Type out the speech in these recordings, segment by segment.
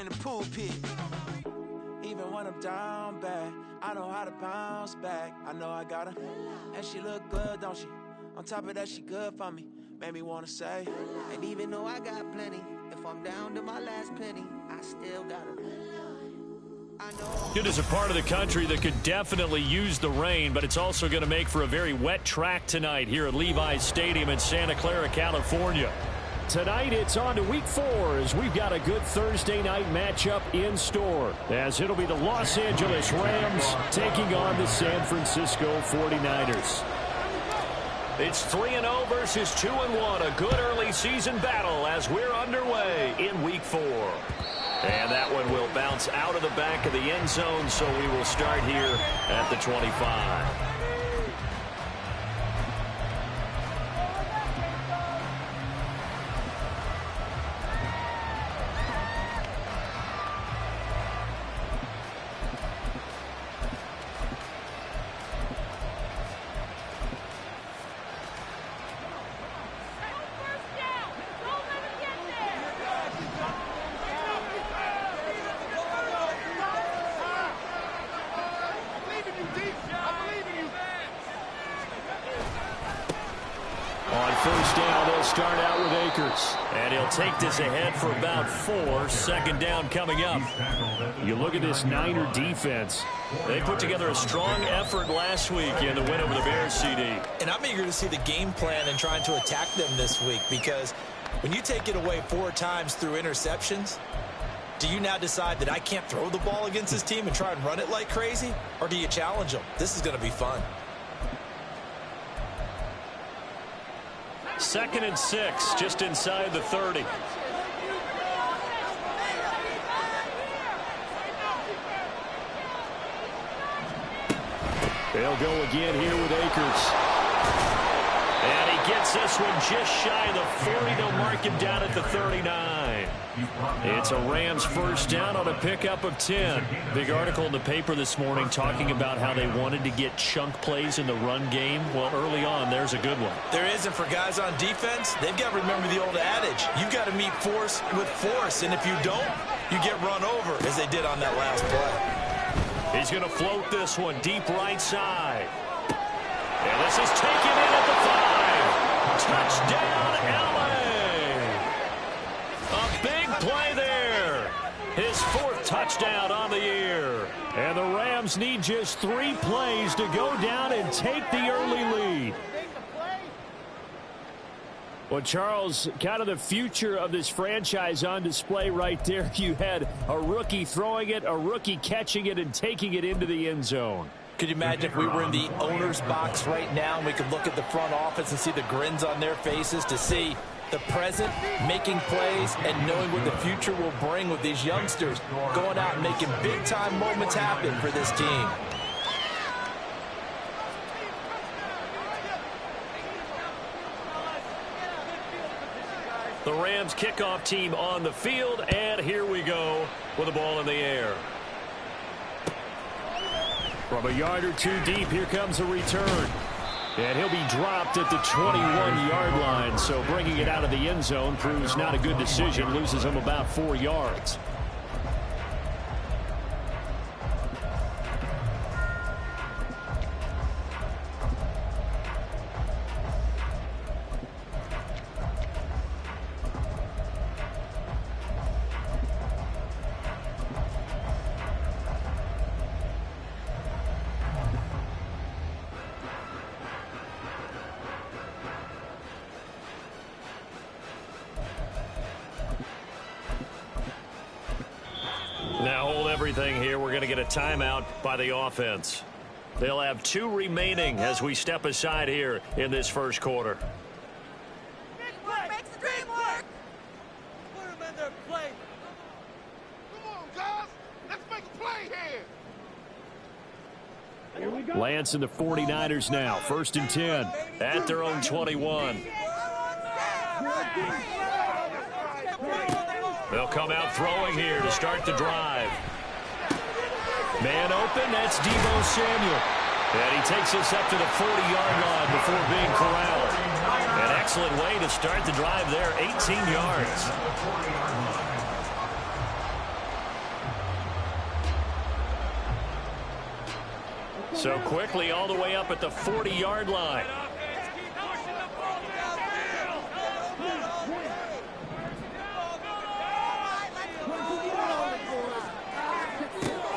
in the pool pit. Even when I'm down bad, I know how to bounce back. I know I got her, and she look good, don't she? On top of that, she good for me. Made me wanna say, and even though I got plenty, if I'm down to my last penny, I still got her. It is a part of the country that could definitely use the rain, but it's also going to make for a very wet track tonight here at Levi's Stadium in Santa Clara, California. Tonight it's on to week 4 as we've got a good Thursday night matchup in store, as it'll be the Los Angeles Rams taking on the San Francisco 49ers. It's 3-0 versus 2-1, a good early season battle as we're underway in week 4. And that one will bounce out of the back of the end zone, so we will start here at the 25. First down, they'll start out with Akers. And he'll take this ahead for about 4. Second down coming up. You look at this Niner defense. They put together a strong effort last week in the win over the Bears, CD. And I'm eager to see the game plan and trying to attack them this week, because when you take it away 4 times through interceptions, do you now decide that I can't throw the ball against this team and try and run it like crazy? Or do you challenge them? This is going to be fun. 2nd and 6, just inside the 30. They'll go again here with Akers. And he gets this one just shy of the 40. They'll mark him down at the 39. It's a Rams first down on a pickup of 10. Big article in the paper this morning talking about how they wanted to get chunk plays in the run game. Well, early on, there's a good one. There is, and for guys on defense, they've got to remember the old adage. You've got to meet force with force, and if you don't, you get run over, as they did on that last play. He's going to float this one deep right side. And this is taken in at the 5. Touchdown, LA. A big play there. His 4th touchdown on the year. And the Rams need just 3 plays to go down and take the early lead. Well, Charles, kind of the future of this franchise on display right there. You had a rookie throwing it, a rookie catching it, and taking it into the end zone. Could you imagine if we were in the owner's box right now and we could look at the front office and see the grins on their faces, to see the present making plays and knowing what the future will bring with these youngsters going out and making big-time moments happen for this team. The Rams kickoff team on the field, and here we go with the ball in the air. From a yard or 2 deep, here comes a return. And he'll be dropped at the 21-yard line, so bringing it out of the end zone proves not a good decision, loses him about 4 yards. Now hold everything here. We're going to get a timeout by the offense. They'll have 2 remaining as we step aside here in this first quarter. Makes the dream work. Put him in their play. Come on, guys. Let's make a play here. Here we go. Lance and the 49ers now. 1st and 10 at their own 21. They'll come out throwing here to start the drive. Man open, that's Deebo Samuel. And he takes us up to the 40-yard line before being corralled. An excellent way to start the drive there, 18 yards. So quickly all the way up at the 40-yard line.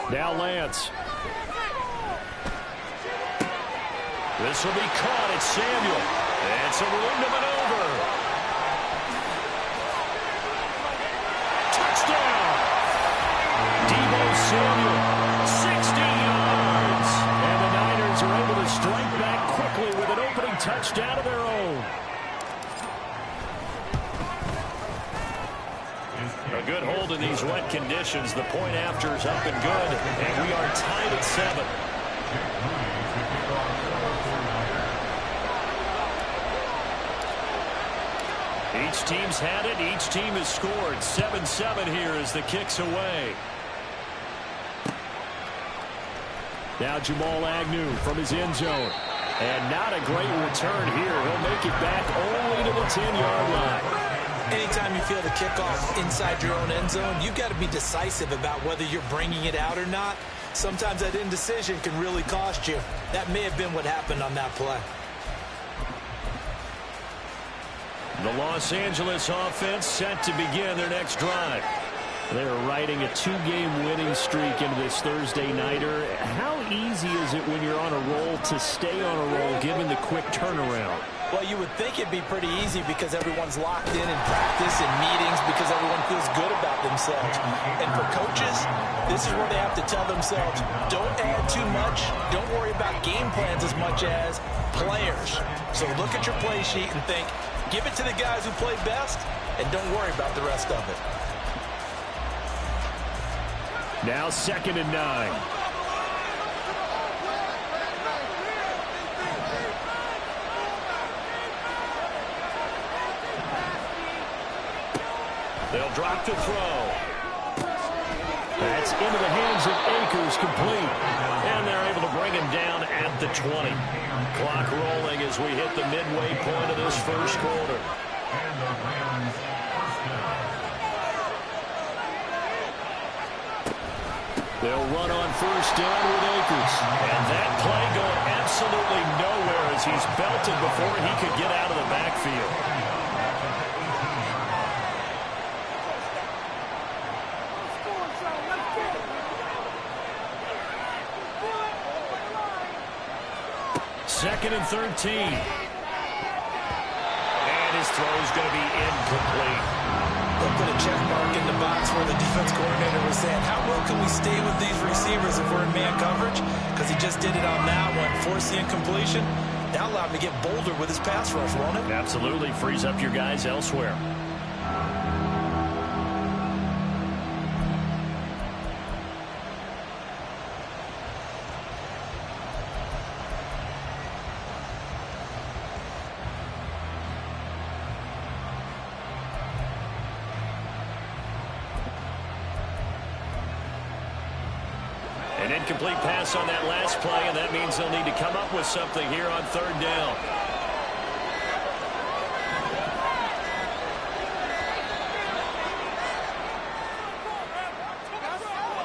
Now Lance. This will be caught. It's Samuel. It's a room to maneuver. Touchdown. Deebo Samuel, 60 yards. And the Niners are able to strike back quickly with an opening touchdown of their own. A good hold in these wet conditions. The point after is up and good. And we are tied at 7. Each team's had it. Each team has scored. 7-7 here as the kick's away. Now Jamal Agnew from his end zone. And not a great return here. He'll make it back only to the 10-yard line. Anytime you feel the kickoff inside your own end zone, you've got to be decisive about whether you're bringing it out or not. Sometimes that indecision can really cost you. That may have been what happened on that play. The Los Angeles offense set to begin their next drive. They're riding a 2-game winning streak into this Thursday nighter. How easy is it when you're on a roll to stay on a roll given the quick turnaround? Well, you would think it'd be pretty easy because everyone's locked in practice and meetings because everyone feels good about themselves. And for coaches, this is where they have to tell themselves, don't add too much. Don't worry about game plans as much as players. So look at your play sheet and think, give it to the guys who play best and don't worry about the rest of it. Now 2nd and 9. They'll drop to throw. That's into the hands of Akers, complete. And they're able to bring him down at the 20. Clock rolling as we hit the midway point of this first quarter. They'll run on first down with Akers. And that play going absolutely nowhere as he's belted before he could get out of the backfield. Second and 13. And his throw's going to be incomplete. They'll put a check mark in the box where the defense coordinator was saying, how well can we stay with these receivers if we're in man coverage? Because he just did it on that one, forced the incompletion. That allowed him to get bolder with his pass rush, won't it? Absolutely. Frees up your guys elsewhere. An incomplete pass on that last play, and that means they'll need to come up with something here on 3rd down.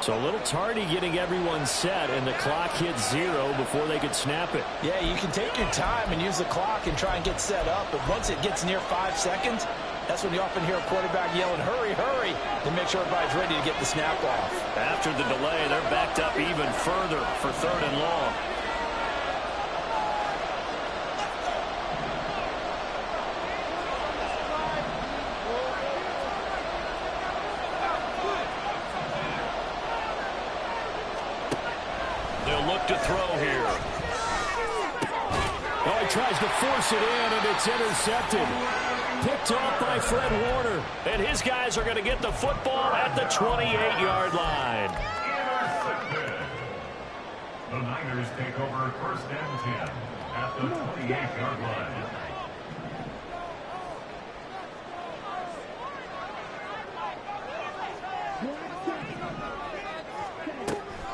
So a little tardy getting everyone set, and the clock hits 0 before they could snap it. Yeah, you can take your time and use the clock and try and get set up, but once it gets near 5 seconds, that's when you often hear a quarterback yelling, hurry, hurry, to make sure everybody's ready to get the snap off. After the delay, they're backed up even further for 3rd and long. They'll look to throw here. Oh, he tries to force it in, and it's intercepted. Picked off by Fred Warner. And his guys are going to get the football at the 28-yard line. The Niners take over 1st and 10 at the 28-yard line.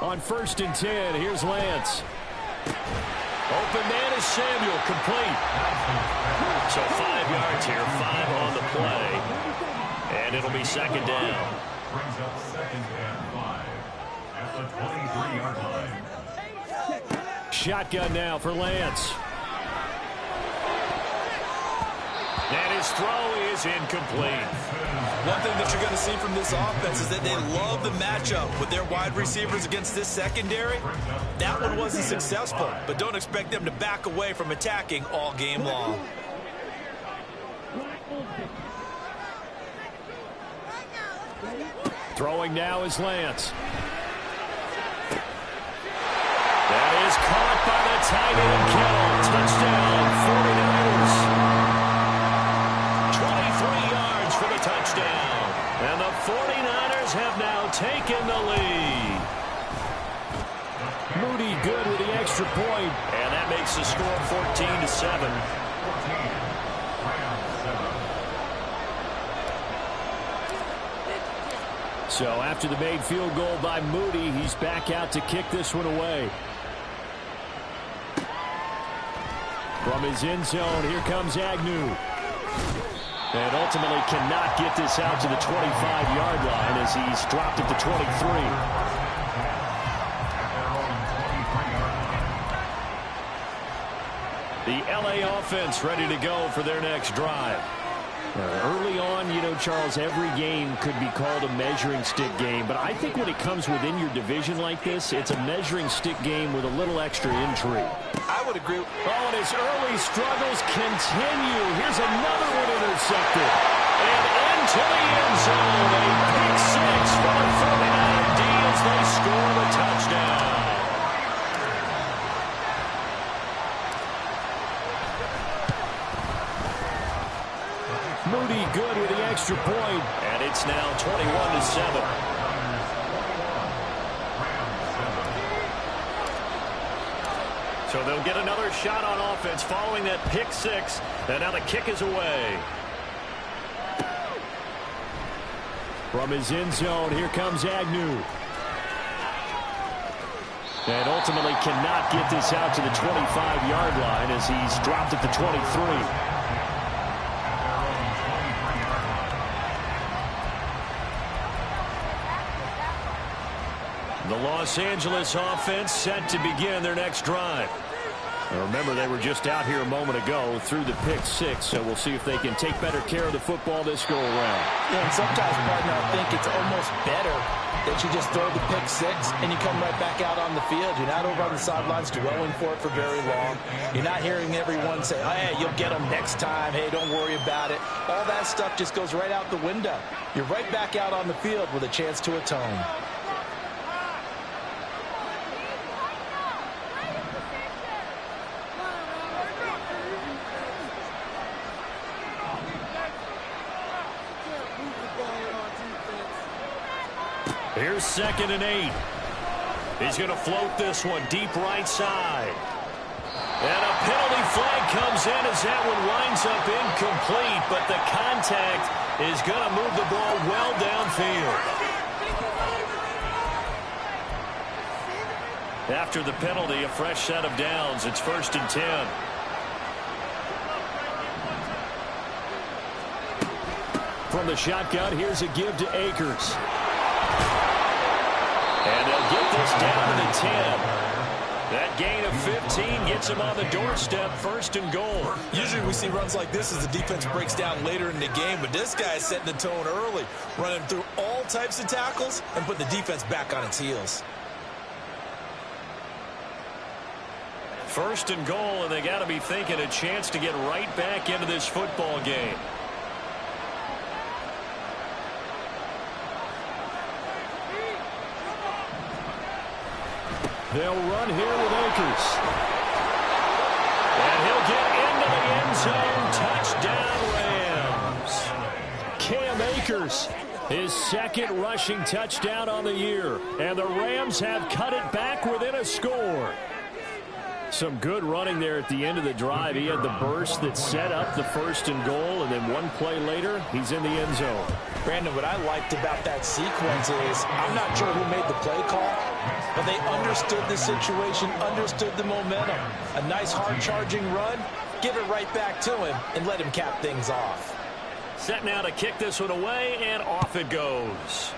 On 1st and 10, here's Lance. Open man is Samuel, complete. So 5 yards here, 5 on the play. And it'll be 2nd down. Brings up 2nd and 5 at the 23-yard line. shotgun now for Lance. And his throw is incomplete. One thing that you're going to see from this offense is that they love the matchup with their wide receivers against this secondary. That one wasn't successful, but don't expect them to back away from attacking all game long. Throwing now is Lance. That is caught by the tight end Kittle. Touchdown, 49ers. 23 yards for the touchdown. And the 49ers have now taken the lead. Moody good with the extra point. And that makes the score 14-7. So after the made field goal by Moody, he's back out to kick this one away. From his end zone, here comes Agnew. And ultimately cannot get this out to the 25-yard line as he's dropped it to 23. The LA offense ready to go for their next drive. Early on, you know, Charles, every game could be called a measuring stick game. But I think when it comes within your division like this, it's a measuring stick game with a little extra intrigue. I would agree. Oh, and his early struggles continue. Here's another one intercepted. And into the end zone. A pick six for the 49 D as they score the touchdown. Moody good with the extra point. And it's now 21-7. So they'll get another shot on offense following that pick six. And now the kick is away. From his end zone, here comes Agnew. And ultimately cannot get this out to the 25-yard line as he's dropped it to 23. The Los Angeles offense set to begin their next drive. Now remember, they were just out here a moment ago through the pick six, so we'll see if they can take better care of the football this go around. Yeah, and sometimes, partner, I think it's almost better that you just throw the pick six and you come right back out on the field. You're not over on the sidelines dwelling for it for very long. You're not hearing everyone say, hey, you'll get them next time. Hey, don't worry about it. All that stuff just goes right out the window. You're right back out on the field with a chance to atone. Here's 2nd and 8. He's going to float this one deep right side. And a penalty flag comes in as that one winds up incomplete, but the contact is going to move the ball well downfield. After the penalty, a fresh set of downs. It's 1st and 10. From the shotgun, here's a give to Akers. And they'll get this down to the 10. That gain of 15 gets him on the doorstep, 1st and goal. Usually we see runs like this as the defense breaks down later in the game, but this guy is setting the tone early, running through all types of tackles and putting the defense back on its heels. 1st and goal, and they got to be thinking a chance to get right back into this football game. They'll run here with Akers. And he'll get into the end zone. Touchdown, Rams. Cam Akers, his 2nd rushing touchdown on the year. And the Rams have cut it back within a score. Some good running there at the end of the drive. He had the burst that set up the 1st and goal, and then one play later, he's in the end zone. Brandon, what I liked about that sequence is I'm not sure who made the play call, but they understood the situation, understood the momentum. A nice hard-charging run, give it right back to him, and let him cap things off. Set now to kick this one away, and off it goes.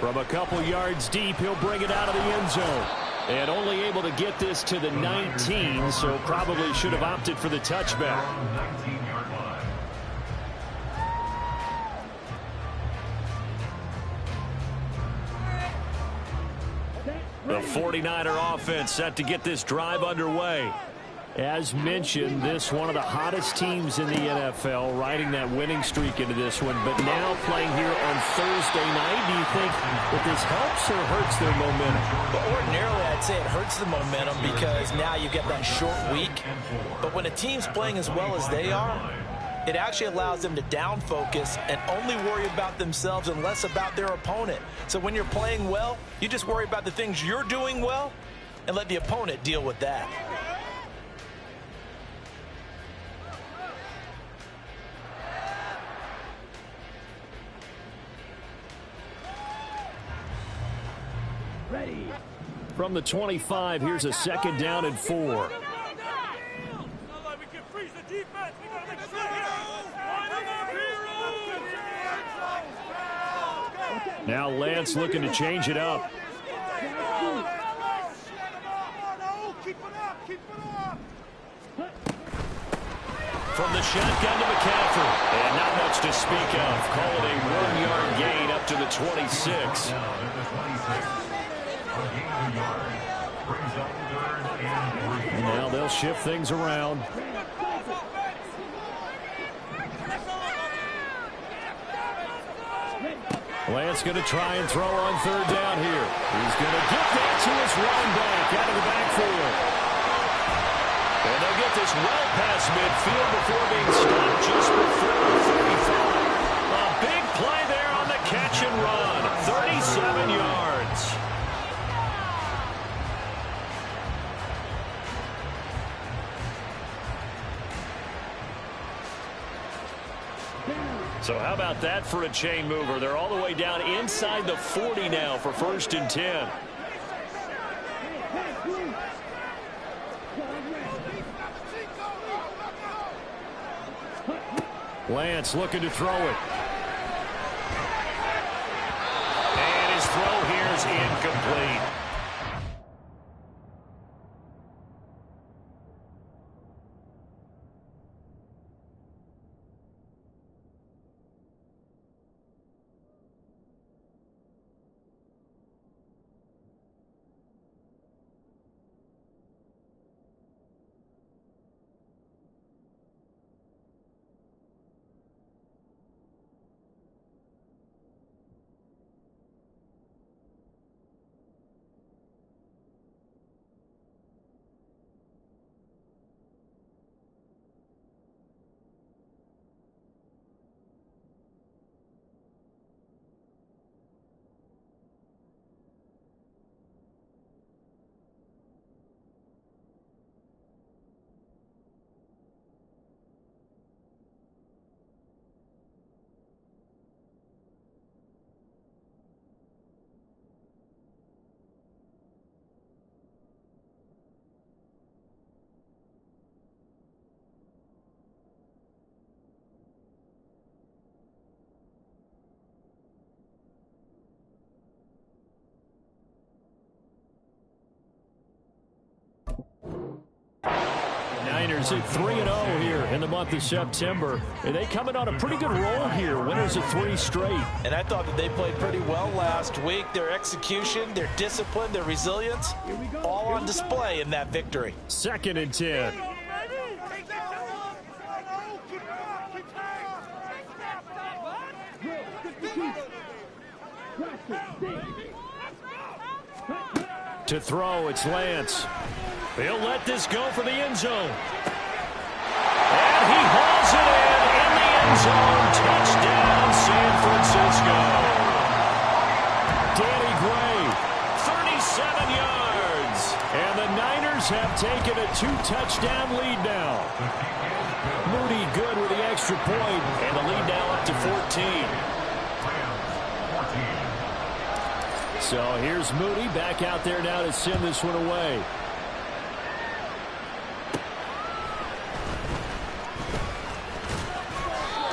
From a couple yards deep, he'll bring it out of the end zone. And only able to get this to the 19, so probably should have opted for the touchback. 19-yard line. The 49er offense set to get this drive underway. As mentioned, this one of the hottest teams in the NFL, riding that winning streak into this one, but now playing here on Thursday night. Do you think that this helps or hurts their momentum? Well, ordinarily, I'd say it hurts the momentum because now you get that short week. But when a team's playing as well as they are, it actually allows them to down focus and only worry about themselves and less about their opponent. So when you're playing well, you just worry about the things you're doing well and let the opponent deal with that. From the 25, here's a 2nd down and 4. Now Lance looking to change it up. From the shotgun to McCaffrey. And not much to speak of. Call it a 1-yard gain up to the 26. And now they'll shift things around. Lance going to try and throw on 3rd down here. He's going to get that to his running back out of the backfield. And they'll get this well past midfield before being stopped just before the 35. A big play there on the catch and run. 37 yards. So how about that for a chain mover? They're all the way down inside the 40 now for 1st and 10. Lance looking to throw it. And his throw here is incomplete. Niners at 3-0 here in the month of September. And they coming on a pretty good roll here. Winners of 3 straight. And I thought that they played pretty well last week. Their execution, their discipline, their resilience, all on display in that victory. 2nd and 10. To throw, it's Lance. He'll let this go for the end zone. And he hauls it in the end zone. Touchdown, San Francisco. Danny Gray, 37 yards. And the Niners have taken a 2-touchdown lead now. Moody good with the extra point, and the lead now up to 14. So here's Moody back out there now to send this one away.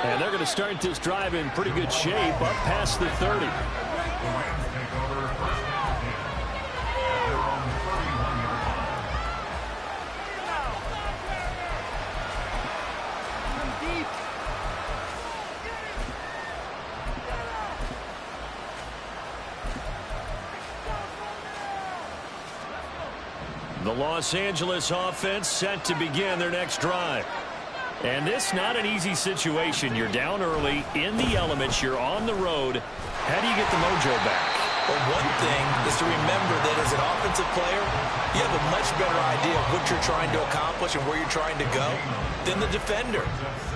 And they're going to start this drive in pretty good shape up past the 30. The Los Angeles offense set to begin their next drive. And this not an easy situation. You're down early, in the elements, you're on the road. How do you get the mojo back? Well, one thing is to remember that as an offensive player, you have a much better idea of what you're trying to accomplish and where you're trying to go than the defender.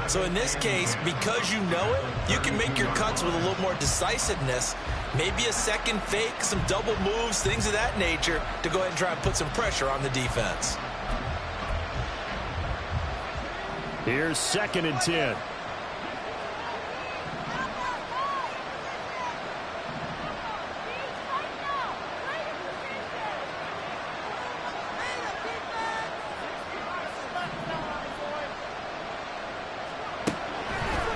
So in this case, because you know it, you can make your cuts with a little more decisiveness, maybe a second fake, some double moves, things of that nature, to go ahead and try and put some pressure on the defense. Here's 2nd and 10.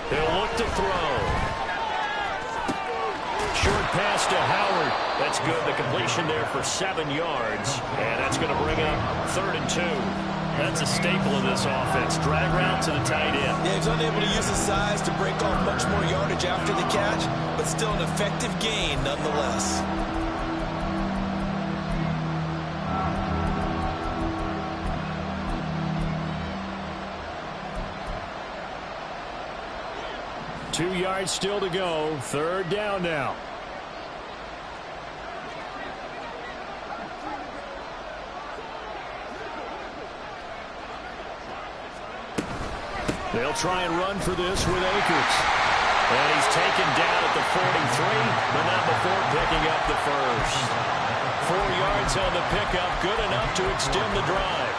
He'll look to throw. Short pass to Howard. That's good. The completion there for 7 yards. And that's going to bring up 3rd and 2. That's a staple of this offense. Drag route to the tight end. Yeah, he's unable to use his size to break off much more yardage after the catch, but still an effective gain nonetheless. Two yards still to go. 3rd down now. They'll try and run for this with Akers. And he's taken down at the 43, but not before picking up the first. 4 yards on the pickup, good enough to extend the drive.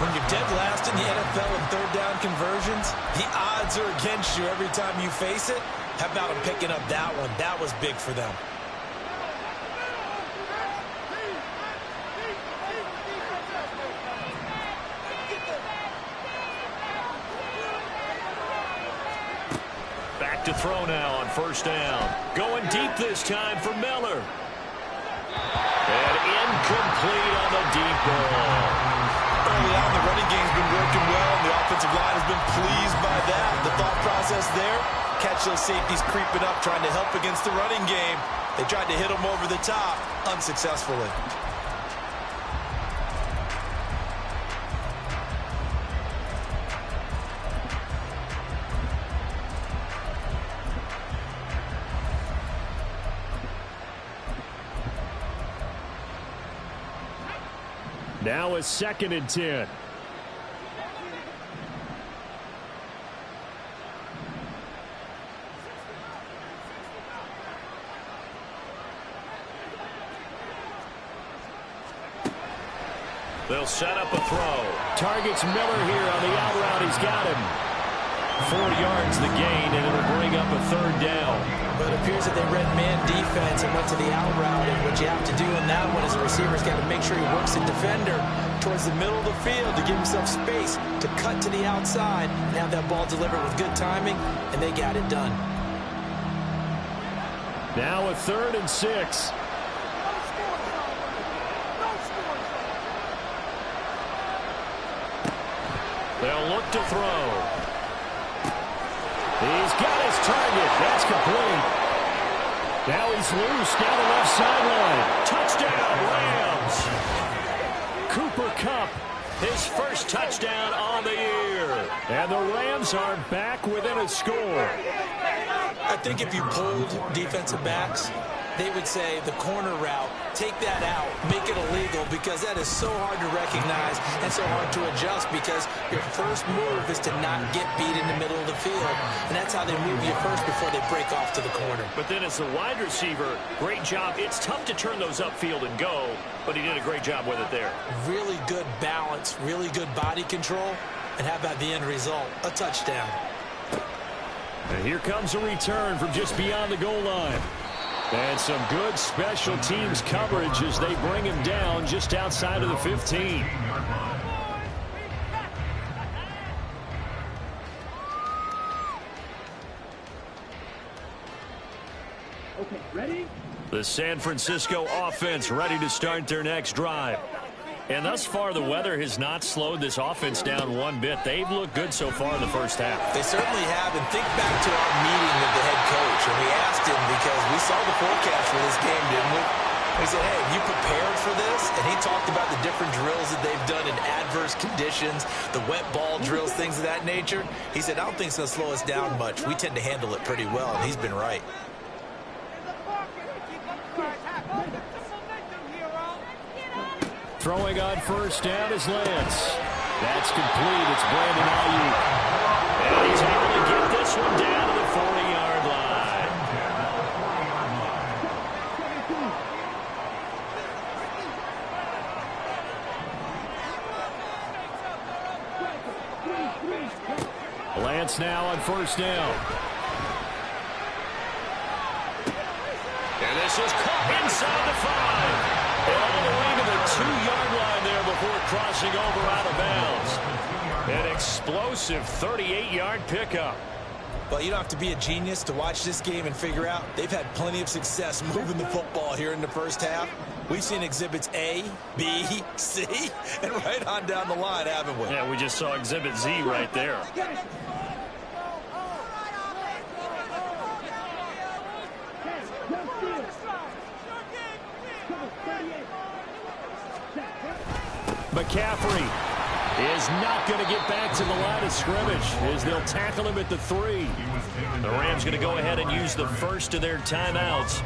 When you're dead last in the NFL in 3rd down conversions, the odds are against you every time you face it. How about him picking up that one? That was big for them. Back to throw now on 1st down. Going deep this time for Miller. And incomplete on the deep ball. Early on, the running game's been working well, and the offensive line has been pleased by that. The thought process there, catch those safeties creeping up, trying to help against the running game. They tried to hit them over the top, unsuccessfully. Now it's 2nd and 10. They'll set up a throw. Targets Miller here on the out route. He's got him. 4 yards the gain, and it'll bring up a 3rd down. But it appears that they read man defense and went to the out route. And what you have to do in that one is the receiver's got to make sure he works the defender towards the middle of the field to give himself space to cut to the outside and have that ball delivered with good timing, and they got it done. Now a 3rd and 6. They'll look to throw. He's got his target. That's complete. Now he's loose down the left sideline. Touchdown, Rams. Cooper Kupp, his first touchdown on the year. And the Rams are back within a score. I think if you pulled defensive backs, they would say the corner route, take that out, make it illegal, because that is so hard to recognize and so hard to adjust, because your first move is to not get beat in the middle of the field, and that's how they move you first before they break off to the corner. But then as the wide receiver, great job. It's tough to turn those upfield and go, but he did a great job with it there. Really good balance, really good body control, and how about the end result? A touchdown. And here comes a return from just beyond the goal line. And some good special teams coverage as they bring him down just outside of the 15. Okay, ready? The San Francisco offense ready to start their next drive. And thus far, the weather has not slowed this offense down one bit. They've looked good so far in the first half. They certainly have. And think back to our meeting with the head coach. And we asked him, because we saw the forecast for this game, didn't we? He said, hey, you prepared for this? And he talked about the different drills that they've done in adverse conditions, the wet ball drills, things of that nature. He said, I don't think it's going to slow us down much. We tend to handle it pretty well, and he's been right. Throwing on first down is Lance. That's complete. It's Brandon Ayuk. And he's able to get this one down to the 40-yard line. Lance now on first down. And this is caught inside the 5. And all the way to the 2-yard line there before crossing over out of bounds. An explosive 38-yard pickup. Well, you don't have to be a genius to watch this game and figure out they've had plenty of success moving the football here in the first half. We've seen exhibits A, B, C, and right on down the line, haven't we? Yeah, we just saw exhibit Z right there. McCaffrey is not going to get back to the line of scrimmage as they'll tackle him at the 3. The Rams going to go ahead and use the first of their timeouts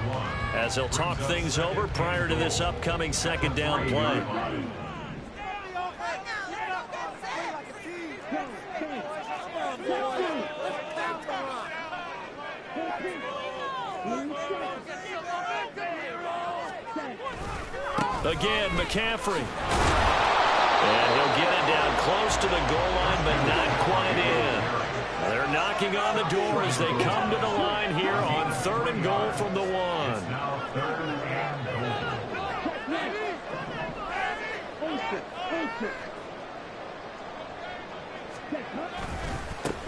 as they'll talk things over prior to this upcoming second down play. Again, McCaffrey. And he'll get it down close to the goal line, but not quite in. They're knocking on the door as they come to the line here on 3rd and goal from the 1.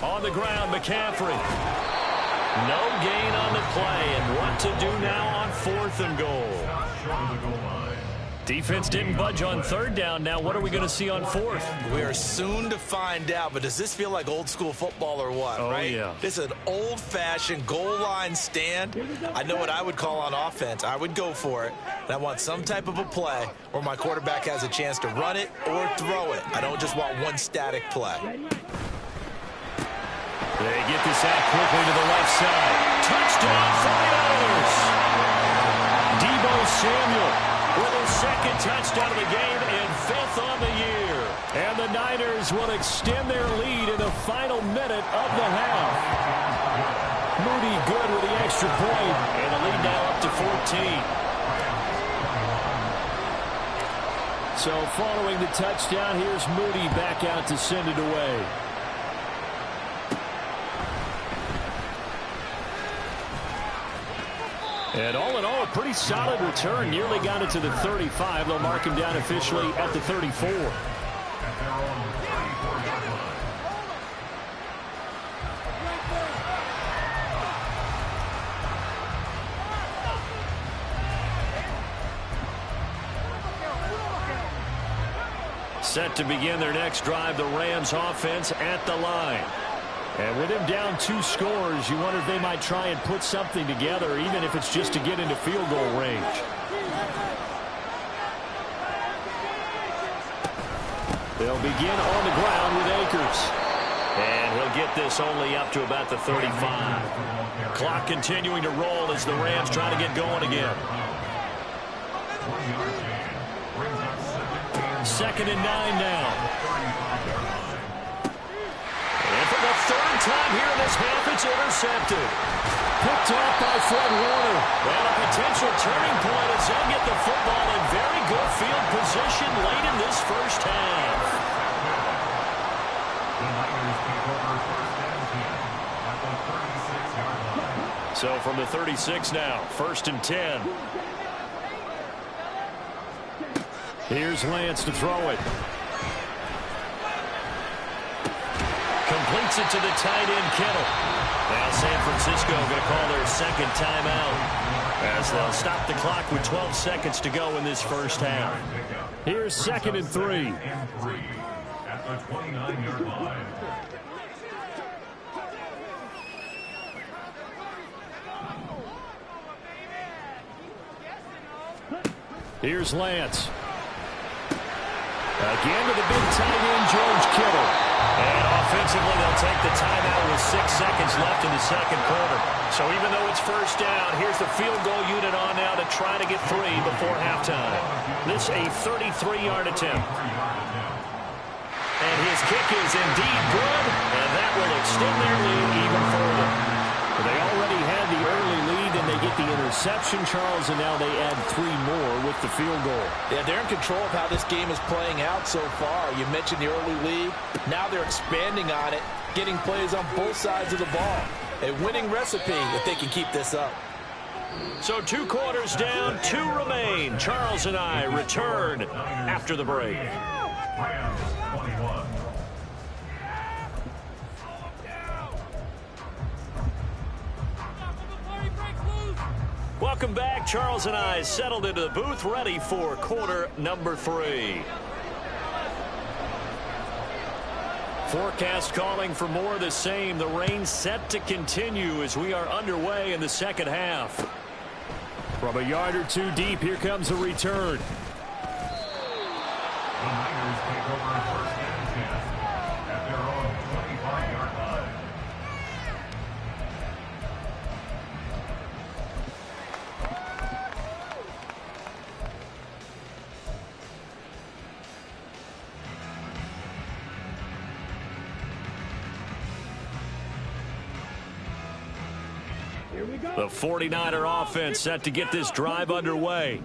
On the ground, McCaffrey. No gain on the play, and what to do now on 4th and goal. Defense didn't budge on 3rd down. Now what are we going to see on 4th? We are soon to find out, but does this feel like old school football or what, right? Yeah. This is an old-fashioned goal line stand. I know what I would call on offense. I would go for it, and I want some type of a play where my quarterback has a chance to run it or throw it. I don't just want one static play. They get this out quickly to the left side. Touchdown, 49ers! Deebo Samuel with his 2nd touchdown of the game and 5th on the year. And the Niners will extend their lead in the final minute of the half. Moody good with the extra point, and the lead now up to 14. So following the touchdown, here's Moody back out to send it away. And all in all, a pretty solid return. Nearly got it to the 35. They'll mark him down officially at the 34. Set to begin their next drive, the Rams offense at the line. And with him down 2 scores, you wonder if they might try and put something together, even if it's just to get into field goal range. They'll begin on the ground with Akers. And he'll get this only up to about the 35. Clock continuing to roll as the Rams try to get going again. 2nd and 9 now. And for the 3rd time here in this half, it's intercepted. Picked off by Fred Warner. And a potential turning point as they'll get the football in very good field position late in this first half. So from the 36 now, 1st and 10. Here's Lance to throw it. Completes it to the tight end, Kittle. Now San Francisco going to call their 2nd timeout as they'll stop the clock with 12 seconds to go in this first half. Here's 2nd and 3. At the 29-yard line. Here's Lance. Again to the big tight end, George Kittle. And offensively, they'll take the timeout with 6 seconds left in the second quarter. So even though it's first down, here's the field goal unit on now to try to get 3 before halftime. This a 33-yard attempt. And his kick is indeed good, and that will extend their lead even further. They already had the early lead, and they get the interception, Charles, and now they add 3 more with the field goal. Yeah, they're in control of how this game is playing out so far. You mentioned the early lead. Now they're expanding on it, getting plays on both sides of the ball. A winning recipe if they can keep this up. So 2 quarters down, 2 remain. Charles and I return after the break. Rams 21. Welcome back. Charles and I settled into the booth, ready for quarter number 3. Forecast calling for more of the same. The rain set to continue as we are underway in the second half. From a yard or 2 deep, here comes a return. The Niners take over first and 10 at their own 25-yard line. The 49er offense set to get this drive underway.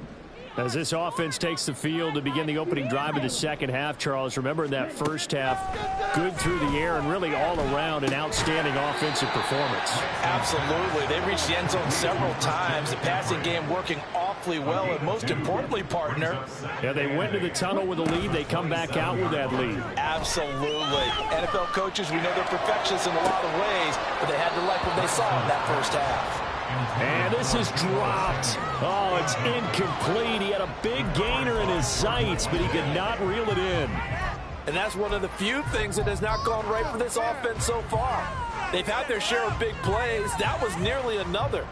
As this offense takes the field to begin the opening drive of the second half, Charles, remember in that first half, good through the air and really all around an outstanding offensive performance. Absolutely. They reached the end zone several times. The passing game working awfully well, and most importantly, partner. Yeah, they went to the tunnel with a lead. They come back out with that lead. Absolutely. NFL coaches, we know they're perfectionists in a lot of ways, but they had to like what they saw in that first half. And this is dropped. Oh, it's incomplete. He had a big gainer in his sights, but he could not reel it in. And that's one of the few things that has not gone right for this offense so far. They've had their share of big plays. That was nearly another.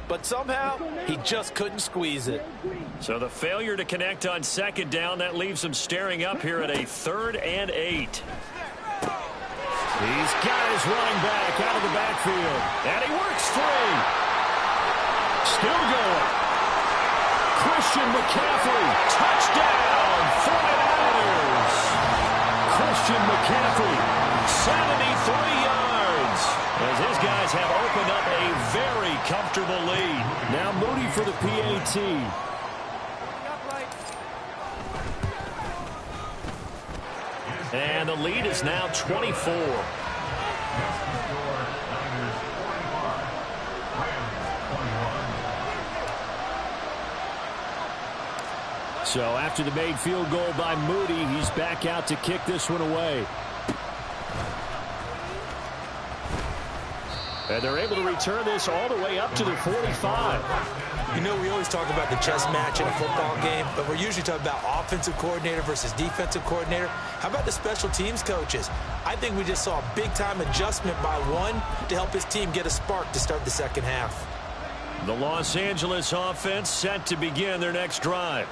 But somehow, he just couldn't squeeze it. So the failure to connect on second down, that leaves him staring up here at a 3rd and 8. He's got his running back out of the backfield. And he works free. Still going. Christian McCaffrey. Touchdown, 49ers. Christian McCaffrey, 73 yards. As his guys have opened up a very comfortable lead. Now Moody for the PAT. And the lead is now 24. So after the made field goal by Moody, he's back out to kick this one away. And they're able to return this all the way up to the 45. You know, we always talk about the chess match in a football game, but we're usually talking about offensive coordinator versus defensive coordinator. How about the special teams coaches? I think we just saw a big-time adjustment by one to help his team get a spark to start the second half. The Los Angeles offense set to begin their next drive.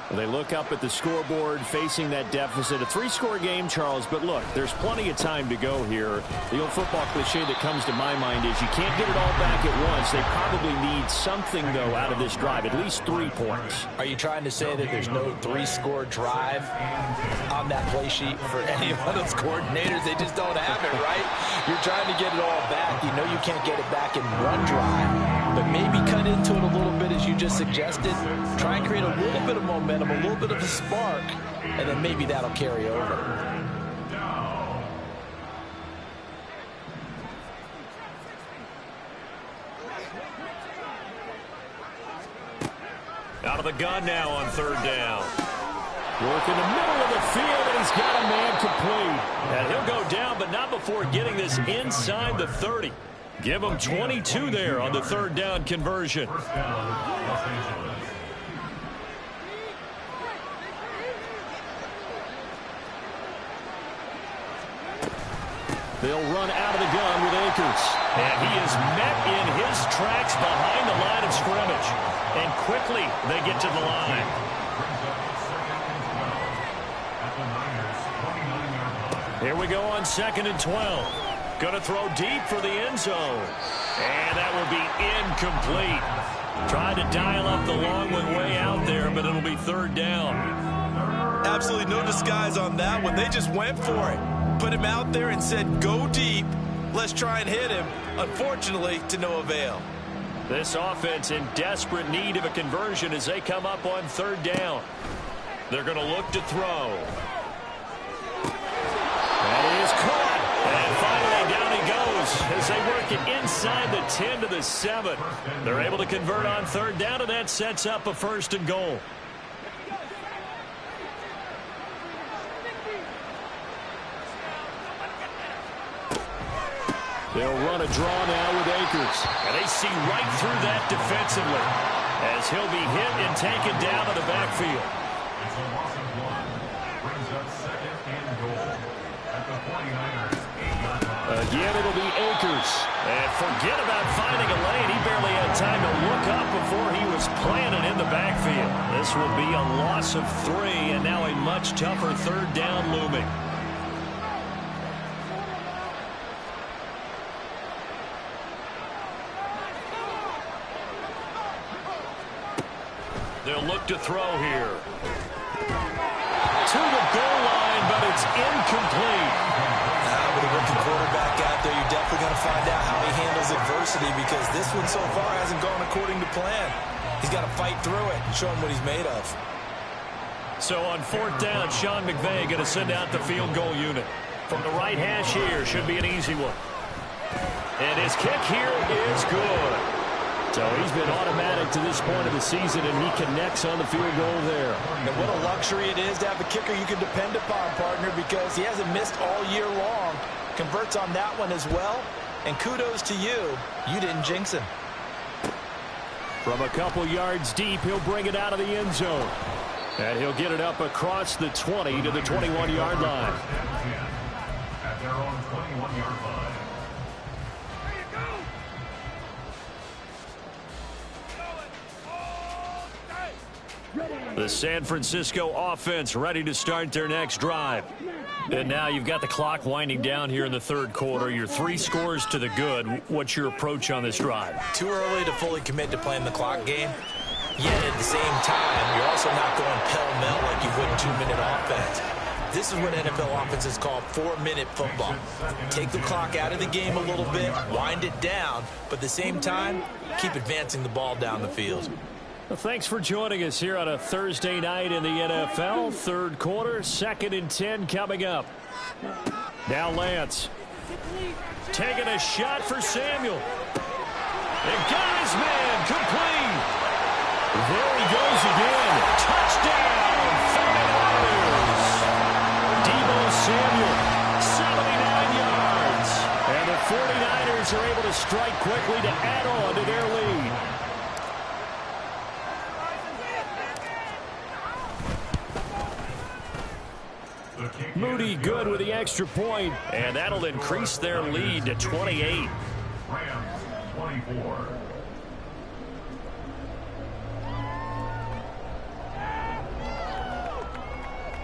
They look up at the scoreboard facing that deficit. A 3-score game, Charles, but look, there's plenty of time to go here. The old football cliche that comes to my mind is you can't get it all back at once. They probably need something, though, out of this drive, at least 3 points. Are you trying to say that there's no 3-score drive on that play sheet for any one of those coordinators? They just don't have it, right? You're trying to get it all back. You know you can't get it back in one drive, but maybe cut into it a little bit as you just suggested. Try and create a little bit of momentum, a little bit of a spark, and then maybe that'll carry over. Out of the gun now on 3rd down. Work in the middle of the field, and he's got a man complete. And he'll go down, but not before getting this inside the 30. Give him 22 there on the 3rd down conversion. First down, Los Angeles. They'll run out of the gun with Akers. And he is met in his tracks behind the line of scrimmage. And quickly they get to the line. Brings up 2nd and 12 at the Niners' 29-yard line. Here we go on 2nd and 12. Going to throw deep for the end zone. And that will be incomplete. Tried to dial up the long one way out there, but it'll be 3rd down. Absolutely no disguise on that one. They just went for it. Put him out there and said, go deep. Let's try and hit him. Unfortunately, to no avail. This offense in desperate need of a conversion as they come up on 3rd down. They're going to look to throw. That is caught. And finally down he goes as they work it inside the 10 to the 7. They're able to convert on 3rd down, and that sets up a 1st and goal. They'll run a draw now with Akers. And they see right through that defensively as he'll be hit and taken down to the backfield. It's a loss of 1. Brings up 2nd and goal at the 49ers' 8-yard line. Again, it'll be Akers. And forget about finding a lane. He barely had time to look up before he was planted in the backfield. This will be a loss of 3, and now a much tougher 3rd down looming. They'll look to throw here. To the goal line, but it's incomplete. With a rookie quarterback out there, you're definitely going to find out how he handles adversity because this one so far hasn't gone according to plan. He's got to fight through it and show him what he's made of. So on 4th down, Sean McVay going to send out the field goal unit. From the right hash here, should be an easy one. And his kick here is good. So he's been automatic to this point of the season, and he connects on the field goal there. And what a luxury it is to have a kicker you can depend upon, partner, because he hasn't missed all year long. Converts on that one as well. And kudos to you. You didn't jinx him. From a couple yards deep, he'll bring it out of the end zone. And he'll get it up across the 20 to the 21-yard line. At their own 21-yard line. The San Francisco offense ready to start their next drive. And now you've got the clock winding down here in the 3rd quarter. You're 3 scores to the good. What's your approach on this drive? Too early to fully commit to playing the clock game. Yet at the same time, you're also not going pell-mell like you would in 2-minute offense. This is what NFL offenses call 4-minute football. Take the clock out of the game a little bit, wind it down, but at the same time, keep advancing the ball down the field. Well, thanks for joining us here on a Thursday night in the NFL. 3rd quarter, 2nd and 10 coming up. Now Lance. Taking a shot for Samuel. And got his man complete. There he goes again. Touchdown, 49ers. Deebo Samuel, 79 yards. And the 49ers are able to strike quickly to add on to their lead. Moody good with the extra point, and that'll increase their lead to 28. Rams 24.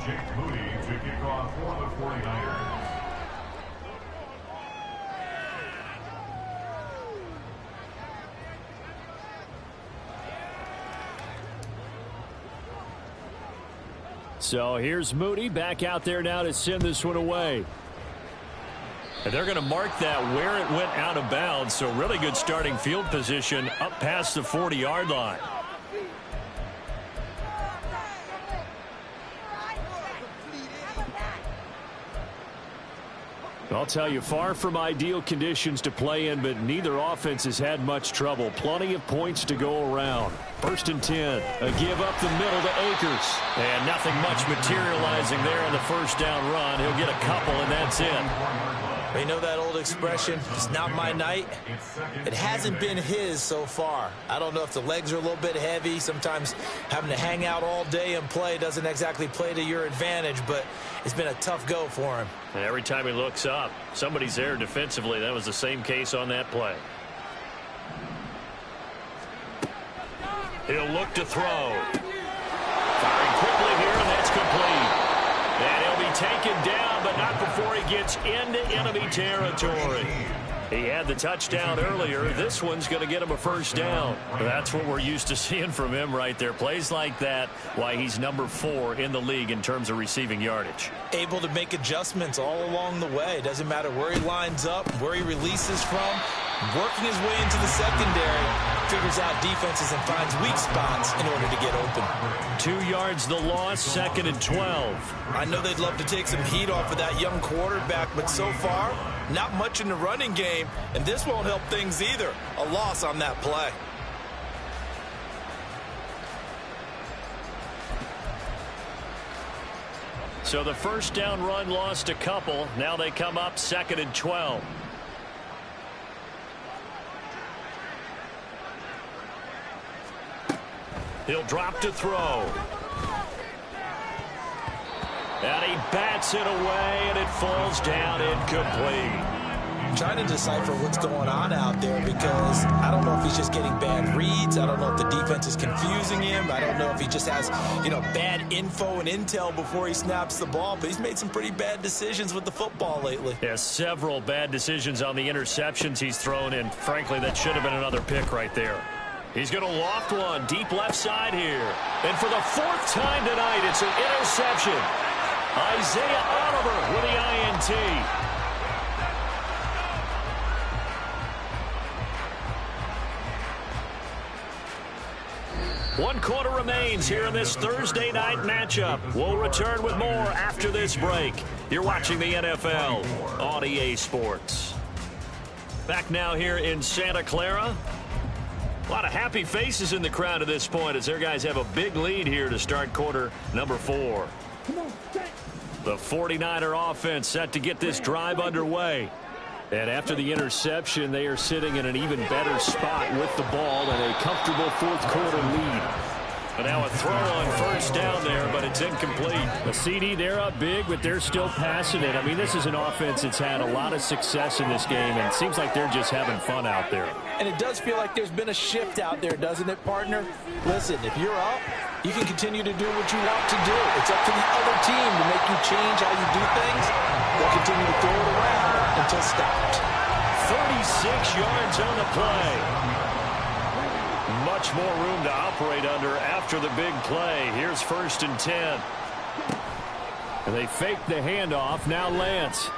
Jake Moody to kick off for the 49ers. So here's Moody back out there now to send this one away. And they're going to mark that where it went out of bounds. So really good starting field position up past the 40-yard line. I'll tell you, far from ideal conditions to play in, but neither offense has had much trouble. Plenty of points to go around. 1st and 10. A give up the middle to Akers. And nothing much materializing there on the 1st down run. He'll get a couple, and that's it. You know that old expression, it's not my night? It hasn't been his so far. I don't know if the legs are a little bit heavy. Sometimes having to hang out all day and play doesn't exactly play to your advantage, but it's been a tough go for him. And every time he looks up, somebody's there defensively. That was the same case on that play. He'll look to throw. Firing gets into enemy territory. He had the touchdown earlier. This one's going to get him a first down. That's what we're used to seeing from him right there. Plays like that, why he's number 4 in the league in terms of receiving yardage. Able to make adjustments all along the way. Doesn't matter where he lines up, where he releases from. Working his way into the secondary, figures out defenses and finds weak spots in order to get open. 2 yards the loss, 2nd and 12. I know they'd love to take some heat off of that young quarterback, but so far, not much in the running game, and this won't help things either. A loss on that play. So the first down run lost a couple. Now they come up 2nd and 12. He'll drop to throw. And he bats it away, and it falls down incomplete. I'm trying to decipher what's going on out there because I don't know if he's just getting bad reads. I don't know if the defense is confusing him. I don't know if he just has, bad info and intel before he snaps the ball. But he's made some pretty bad decisions with the football lately. Yeah, several bad decisions on the interceptions he's thrown, and frankly, that should have been another pick right there. He's going to loft one deep left side here. And for the 4th time tonight, it's an interception. Isaiah Oliver with the INT. One quarter remains here in this Thursday night matchup. We'll return with more after this break. You're watching the NFL on EA Sports. Back now here in Santa Clara. A lot of happy faces in the crowd at this point as their guys have a big lead here to start quarter number 4. The 49er offense set to get this drive underway. And after the interception, they are sitting in an even better spot with the ball and a comfortable 4th quarter lead. But now a throw on first down there, but it's incomplete. The CD, they're up big, but they're still passing it. I mean, this is an offense that's had a lot of success in this game, and it seems like they're just having fun out there. And it does feel like there's been a shift out there, doesn't it, partner? Listen, if you're up, you can continue to do what you want to do. It's up to the other team to make you change how you do things. They'll continue to throw it around until stopped. 36 yards on the play. Much more room to operate under after the big play. Here's 1st and 10. And they fake the handoff. Now Lance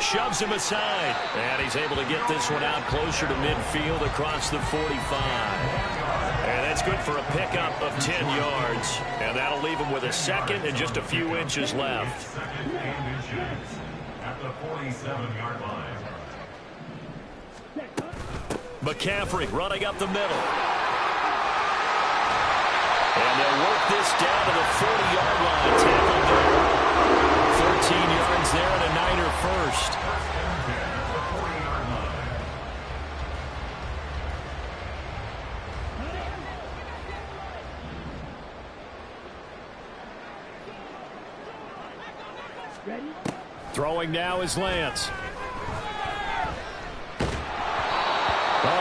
shoves him aside. And he's able to get this one out closer to midfield across the 45. And that's good for a pickup of 10 yards. And that'll leave him with a 2nd and just a few inches left. At the 47-yard line. McCaffrey running up the middle. And they'll work this down to the 40-yard line. Tackled there. 13 yards there and a Niner first. throwing now is Lance.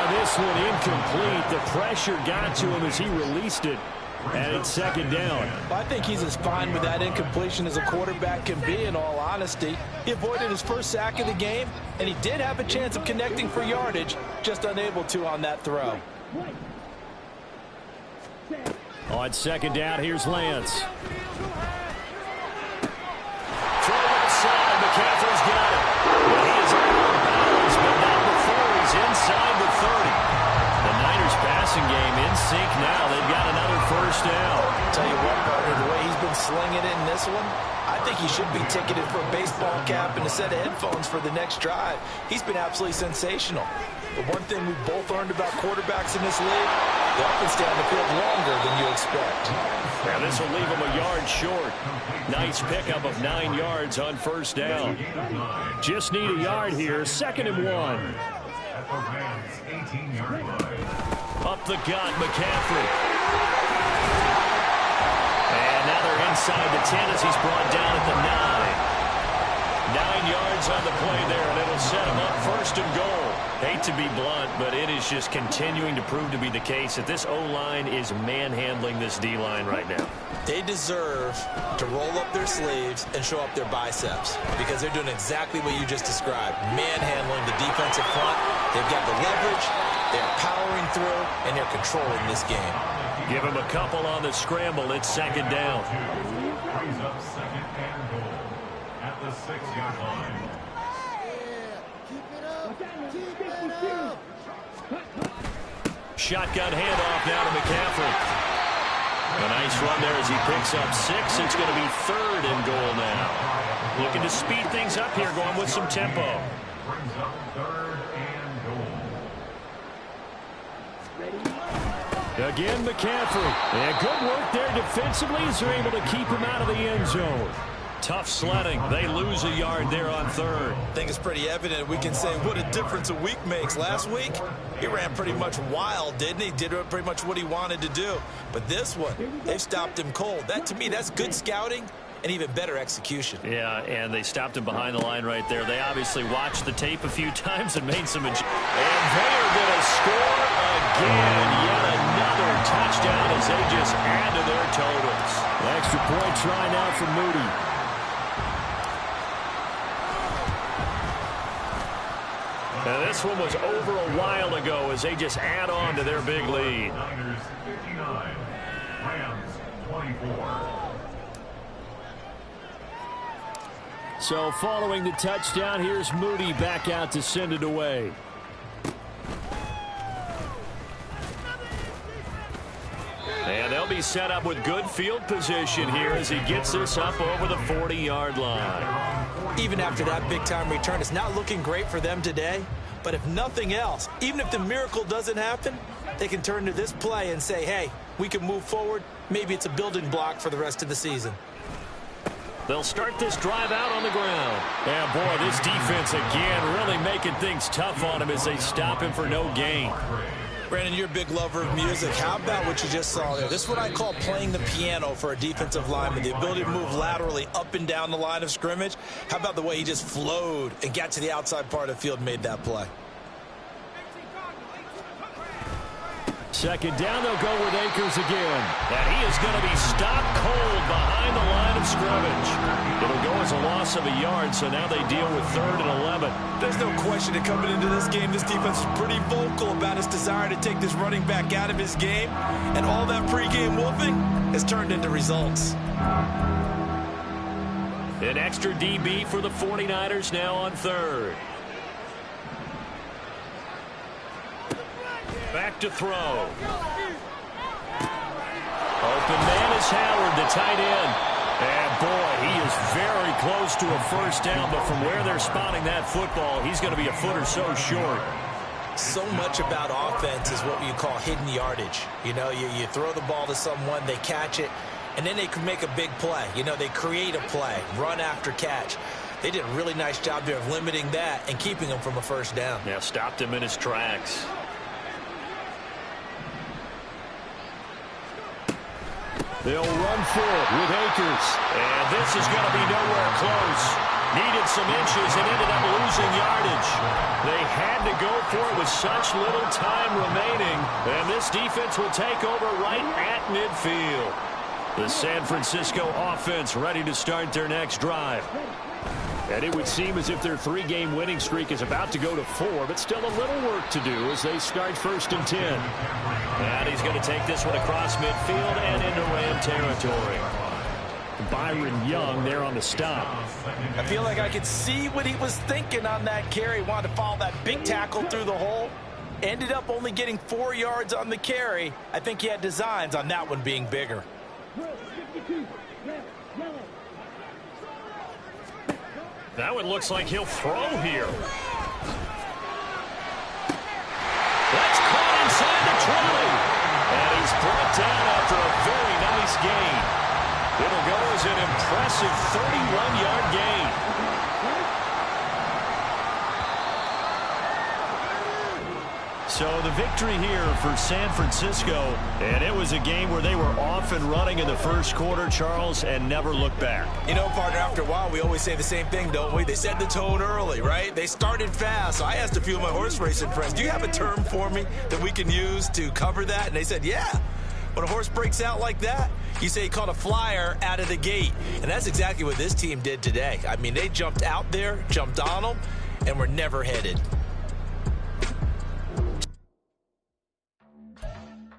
This one incomplete. The pressure got to him as he released it. And it's 2nd down. I think he's as fine with that incompletion as a quarterback can be, in all honesty. He avoided his first sack of the game, and he did have a chance of connecting for yardage, just unable to on that throw. On 2nd down, here's Lance. Throw inside. McCaffrey's got it. Well, he is out of bounds, but not before he's inside the 30. The Niners passing game in sync now. They've got another first down. Tell you what, partner, the way he's been slinging it in this one, I think he should be ticketed for a baseball cap and a set of headphones for the next drive. He's been absolutely sensational. But one thing we've both learned about quarterbacks in this league, they often stay on the field longer than you expect. And this will leave him a yard short. Nice pickup of 9 yards on first down. Just need a yard here. 2nd and 1. At the Rams' 18-yard line. Up the gut, McCaffrey. And now they're inside the 10 as he's brought down at the 9. 9 yards on the play there, and it'll set him up 1st and goal. Hate to be blunt, but it is just continuing to prove to be the case that this O-line is manhandling this D-line right now. They deserve to roll up their sleeves and show up their biceps because they're doing exactly what you just described, manhandling the defensive front. They've got the leverage, they're powering through, and they're controlling this game. Give them a couple on the scramble. It's second down. Brings up second and goal at the 6-yard line. Shotgun handoff now to McCaffrey. A nice run there as he picks up 6. It's going to be third and goal now. Looking to speed things up here, going with some tempo. Brings up third and goal. Again, McCaffrey. Yeah, good work there defensively as they're able to keep him out of the end zone. Tough sledding. They lose a yard there on third. I think it's pretty evident. We can say what a difference a week makes. Last week, he ran pretty much wild, didn't he? Did pretty much what he wanted to do. But this one, they've stopped him cold. That, to me, that's good scouting and even better execution. Yeah, and they stopped him behind the line right there. They obviously watched the tape a few times and made some... And they are going to score again. Yet another touchdown as they just add to their totals. Extra point try now for Moody. Now this one was over a while ago as they just add on to their big lead. Niners 59, Rams 24. So following the touchdown, here's Moody back out to send it away. And they'll be set up with good field position here as he gets this up over the 40-yard line. Even after that big-time return, it's not looking great for them today. But if nothing else, even if the miracle doesn't happen, they can turn to this play and say, hey, we can move forward. Maybe it's a building block for the rest of the season. They'll start this drive out on the ground. Yeah, boy, this defense again really making things tough on him as they stop him for no gain. Brandon, you're a big lover of music. How about what you just saw there? This is what I call playing the piano for a defensive lineman, the ability to move laterally up and down the line of scrimmage. How about the way he just flowed and got to the outside part of the field and made that play? Second down, they'll go with Akers again. And he is going to be stopped cold behind the line of scrimmage. It'll go as a loss of a yard, so now they deal with 3rd and 11. There's no question that coming into this game, this defense is pretty vocal about his desire to take this running back out of his game. And all that pregame wolfing has turned into results. An extra DB for the 49ers now on 3rd. Back to throw. Open man is Howard, the tight end. And boy, he is very close to a first down, but from where they're spotting that football, he's going to be a foot or so short. So much about offense is what you call hidden yardage. You know, you throw the ball to someone, they catch it, and then they can make a big play. You know, they create a play, run after catch. They did a really nice job there of limiting that and keeping him from a first down. Yeah, stopped him in his tracks. They'll run for it with Akers. And this is going to be nowhere close. Needed some inches and ended up losing yardage. They had to go for it with such little time remaining. And this defense will take over right at midfield. The San Francisco offense ready to start their next drive. And it would seem as if their 3-game winning streak is about to go to 4, but still a little work to do as they start 1st and 10. And he's going to take this one across midfield and into Ram territory. Byron Young there on the stop. I feel like I could see what he was thinking on that carry. Wanted to follow that big tackle through the hole. Ended up only getting 4 yards on the carry. I think he had designs on that one being bigger. That one looks like he'll throw here. That's caught inside the 20. And he's brought down after a very nice gain. It'll go as an impressive 31-yard gain. So the victory here for San Francisco, and it was a game where they were off and running in the first quarter, Charles, and never looked back. You know, partner, after a while, we always say the same thing, don't we? They set the tone early, right? They started fast. So I asked a few of my horse racing friends, do you have a term for me that we can use to cover that? And they said, yeah. When a horse breaks out like that, you say he caught a flyer out of the gate. And that's exactly what this team did today. I mean, they jumped out there, jumped on them, and were never headed.